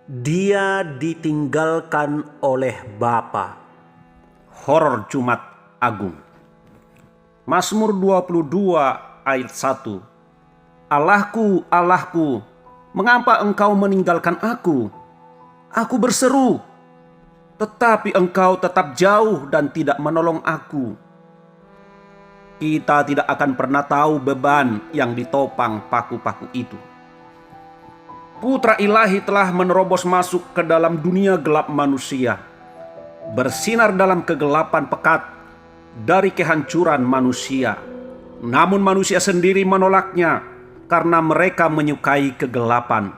Dia ditinggalkan oleh Bapa. Horor Jumat Agung. Mazmur 22 ayat 1. Allahku, Allahku, mengapa engkau meninggalkan aku? Aku berseru, tetapi engkau tetap jauh dan tidak menolong aku. Kita tidak akan pernah tahu beban yang ditopang paku-paku itu. Putra ilahi telah menerobos masuk ke dalam dunia gelap manusia, bersinar dalam kegelapan pekat dari kehancuran manusia. Namun manusia sendiri menolaknya karena mereka menyukai kegelapan.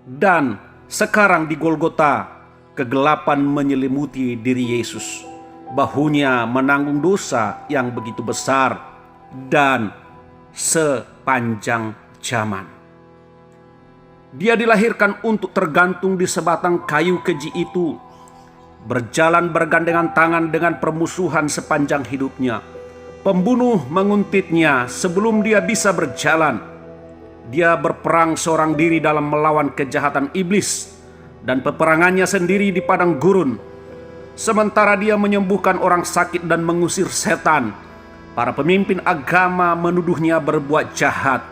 Dan sekarang di Golgota, kegelapan menyelimuti diri Yesus. Bahunya menanggung dosa yang begitu besar dan sepanjang zaman. Dia dilahirkan untuk tergantung di sebatang kayu keji itu, berjalan bergandengan tangan dengan permusuhan sepanjang hidupnya. Pembunuh menguntitnya sebelum dia bisa berjalan. Dia berperang seorang diri dalam melawan kejahatan iblis dan peperangannya sendiri di padang gurun. Sementara dia menyembuhkan orang sakit dan mengusir setan, para pemimpin agama menuduhnya berbuat jahat.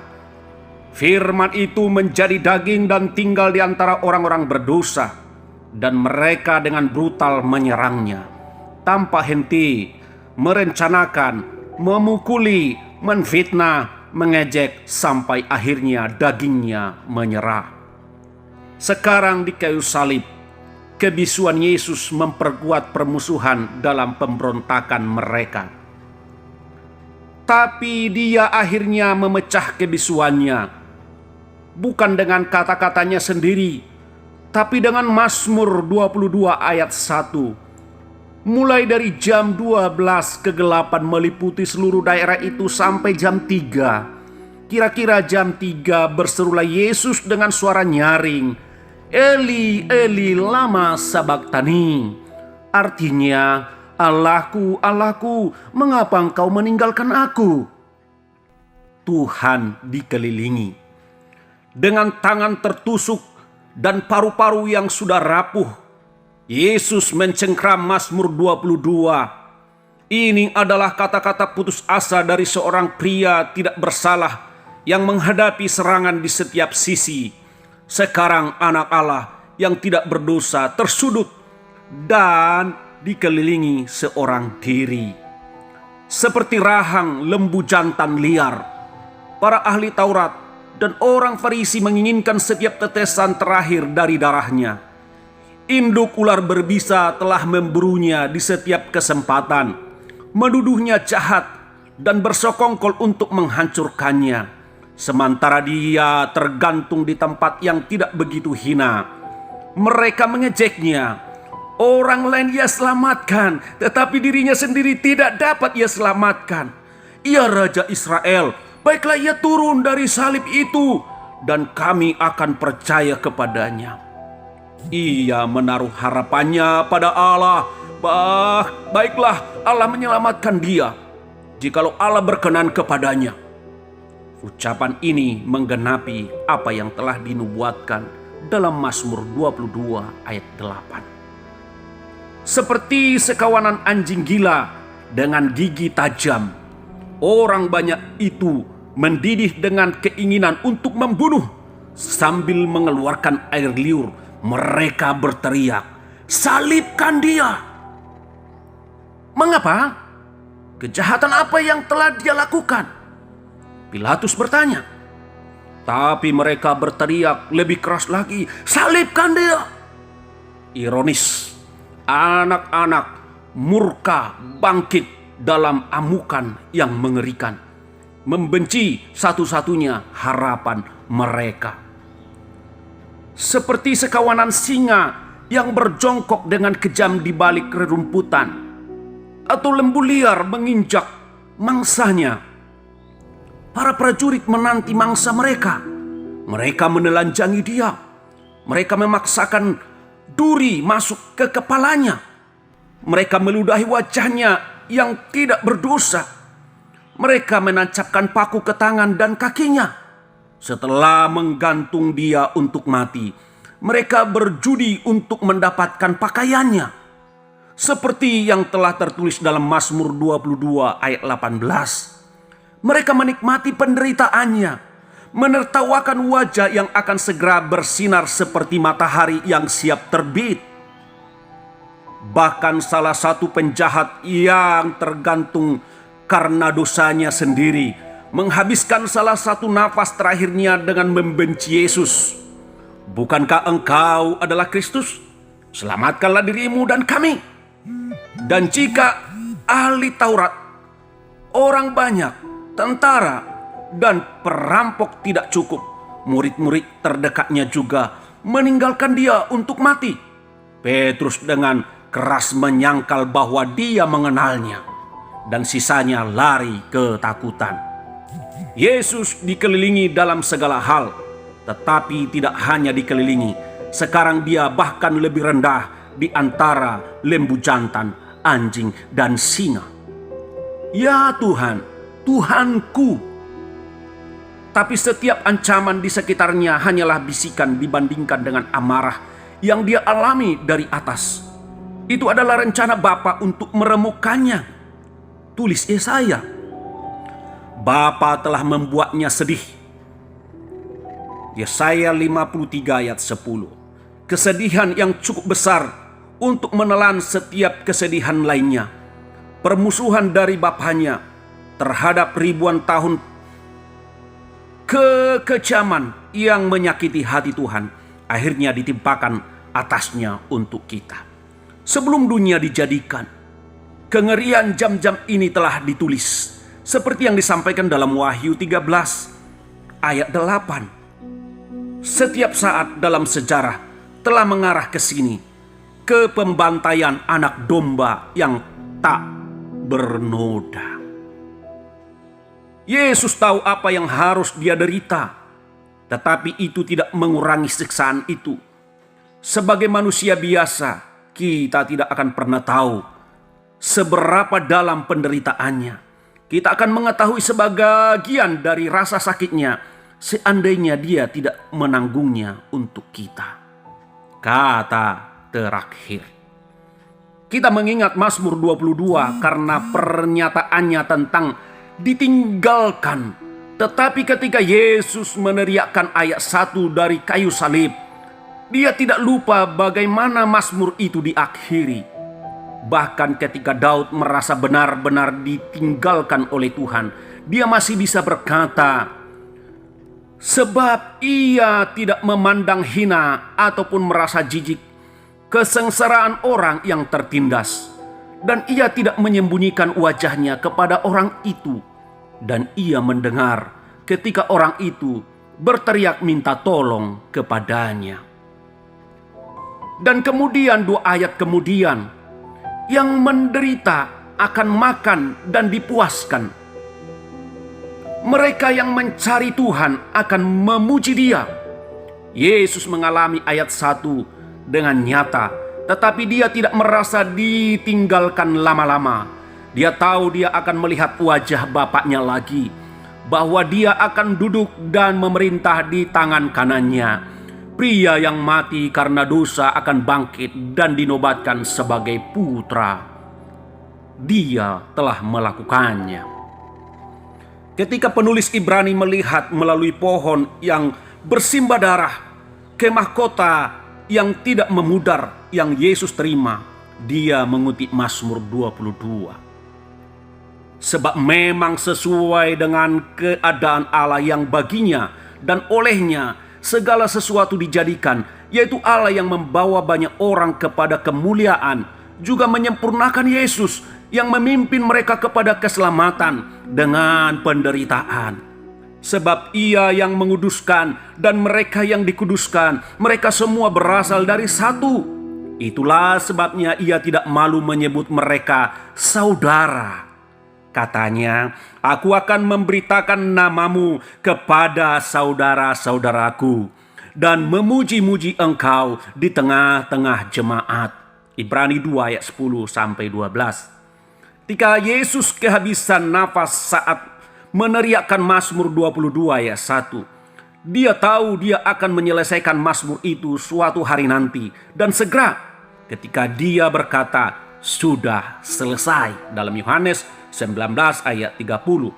Firman itu menjadi daging dan tinggal di antara orang-orang berdosa, dan mereka dengan brutal menyerangnya. Tanpa henti, merencanakan, memukuli, menfitnah, mengejek, sampai akhirnya dagingnya menyerah. Sekarang di kayu salib, kebisuan Yesus memperkuat permusuhan dalam pemberontakan mereka. Tapi dia akhirnya memecah kebisuannya, bukan dengan kata-katanya sendiri, tapi dengan Mazmur 22 ayat 1. Mulai dari jam 12 kegelapan meliputi seluruh daerah itu sampai jam 3. Kira-kira jam 3 berserulah Yesus dengan suara nyaring, Eli, Eli, lama sabachthani. Artinya, Allahku, Allahku, mengapa engkau meninggalkan aku? Tuhan dikelilingi dengan tangan tertusuk dan paru-paru yang sudah rapuh. Yesus mencengkram Mazmur 22. Ini adalah kata-kata putus asa dari seorang pria tidak bersalah yang menghadapi serangan di setiap sisi. Sekarang anak Allah yang tidak berdosa tersudut dan dikelilingi seorang diri. Seperti rahang lembu jantan liar, para ahli Taurat dan orang Farisi menginginkan setiap tetesan terakhir dari darahnya. Induk ular berbisa telah memburunya di setiap kesempatan, menuduhnya jahat dan bersekongkol untuk menghancurkannya. Sementara dia tergantung di tempat yang tidak begitu hina. Mereka mengejeknya. Orang lain ia selamatkan, tetapi dirinya sendiri tidak dapat ia selamatkan. Ia Raja Israel, baiklah ia turun dari salib itu, dan kami akan percaya kepadanya. Ia menaruh harapannya pada Allah. Baiklah Allah menyelamatkan dia, jikalau Allah berkenan kepadanya. Ucapan ini menggenapi apa yang telah dinubuatkan dalam Mazmur 22 ayat 8. Seperti sekawanan anjing gila dengan gigi tajam, orang banyak itu mendidih dengan keinginan untuk membunuh. Sambil mengeluarkan air liur, mereka berteriak, "Salibkan dia!" Mengapa? Kejahatan apa yang telah dia lakukan? Pilatus bertanya. Tapi mereka berteriak lebih keras lagi, "Salibkan dia!" Ironis, anak-anak murka bangkit dalam amukan yang mengerikan, membenci satu-satunya harapan mereka. Seperti sekawanan singa yang berjongkok dengan kejam di balik rerumputan, atau lembu liar menginjak mangsanya. Para prajurit menanti mangsa mereka. Mereka menelanjangi dia. Mereka memaksakan duri masuk ke kepalanya. Mereka meludahi wajahnya yang tidak berdosa. Mereka menancapkan paku ke tangan dan kakinya. Setelah menggantung dia untuk mati, Mereka berjudi untuk mendapatkan pakaiannya. Seperti yang telah tertulis dalam Mazmur 22 ayat 18. Mereka menikmati penderitaannya, menertawakan wajah yang akan segera bersinar seperti matahari yang siap terbit. Bahkan salah satu penjahat yang tergantung karena dosanya sendiri menghabiskan salah satu nafas terakhirnya dengan membenci Yesus. "Bukankah engkau adalah Kristus? Selamatkanlah dirimu dan kami." Dan jika ahli Taurat, orang banyak, tentara, dan perampok tidak cukup, murid-murid terdekatnya juga meninggalkan dia untuk mati. Petrus dengan keras menyangkal bahwa dia mengenalnya, dan sisanya lari ketakutan. Yesus dikelilingi dalam segala hal, tetapi tidak hanya dikelilingi. Sekarang dia bahkan lebih rendah di antara lembu jantan, anjing, dan singa. Ya Tuhan, Tuhanku. Tapi setiap ancaman di sekitarnya hanyalah bisikan dibandingkan dengan amarah yang dia alami dari atas. Itu adalah rencana Bapa untuk meremukkannya. Tulis Yesaya. Bapa telah membuatnya sedih. Yesaya 53 ayat 10. Kesedihan yang cukup besar untuk menelan setiap kesedihan lainnya. Permusuhan dari Bapanya terhadap ribuan tahun kekejaman yang menyakiti hati Tuhan akhirnya ditimpakan atasnya untuk kita. Sebelum dunia dijadikan, kengerian jam-jam ini telah ditulis, seperti yang disampaikan dalam Wahyu 13 ayat 8. Setiap saat dalam sejarah telah mengarah ke sini, ke pembantaian anak domba yang tak bernoda. Yesus tahu apa yang harus dia derita, tetapi itu tidak mengurangi siksaan itu. Sebagai manusia biasa, kita tidak akan pernah tahu seberapa dalam penderitaannya. Kita akan mengetahui sebagian dari rasa sakitnya seandainya dia tidak menanggungnya untuk kita. Kata terakhir. Kita mengingat Mazmur 22 karena pernyataannya tentang ditinggalkan. Tetapi ketika Yesus meneriakkan ayat 1 dari kayu salib, dia tidak lupa bagaimana Mazmur itu diakhiri. Bahkan ketika Daud merasa benar-benar ditinggalkan oleh Tuhan, dia masih bisa berkata, sebab ia tidak memandang hina ataupun merasa jijik kesengsaraan orang yang tertindas, dan ia tidak menyembunyikan wajahnya kepada orang itu, dan ia mendengar ketika orang itu berteriak minta tolong kepadanya. Dan kemudian 2 ayat kemudian, yang menderita akan makan dan dipuaskan. Mereka yang mencari Tuhan akan memuji Dia. Yesus mengalami ayat 1 dengan nyata, tetapi dia tidak merasa ditinggalkan lama-lama. Dia tahu dia akan melihat wajah Bapaknya lagi, bahwa dia akan duduk dan memerintah di tangan kanannya. Pria yang mati karena dosa akan bangkit dan dinobatkan sebagai putra. Dia telah melakukannya. Ketika penulis Ibrani melihat melalui pohon yang bersimbah darah, kemah kota yang tidak memudar yang Yesus terima, dia mengutip Mazmur 22. Sebab memang sesuai dengan keadaan Allah yang baginya dan olehnya segala sesuatu dijadikan, yaitu Allah yang membawa banyak orang kepada kemuliaan, juga menyempurnakan Yesus yang memimpin mereka kepada keselamatan dengan penderitaan. Sebab Ia yang menguduskan dan mereka yang dikuduskan, mereka semua berasal dari satu. Itulah sebabnya Ia tidak malu menyebut mereka saudara. Katanya, aku akan memberitakan namamu kepada saudara-saudaraku dan memuji-muji engkau di tengah-tengah jemaat. Ibrani 2 ayat 10-12. Ketika Yesus kehabisan nafas saat meneriakkan Mazmur 22 ayat 1, Dia tahu dia akan menyelesaikan mazmur itu suatu hari nanti. Dan segera ketika dia berkata, sudah selesai, dalam Yohanes 19 ayat 30.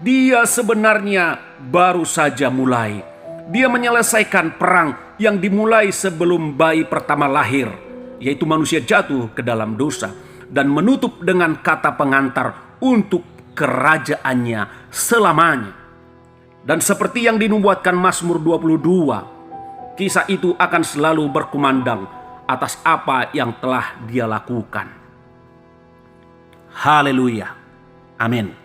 Dia sebenarnya baru saja mulai. Dia menyelesaikan perang yang dimulai sebelum bayi pertama lahir, yaitu manusia jatuh ke dalam dosa, dan menutup dengan kata pengantar untuk kerajaannya selamanya. Dan seperti yang dinubuatkan Mazmur 22, kisah itu akan selalu berkumandang atas apa yang telah dia lakukan. Haleluya. Amin.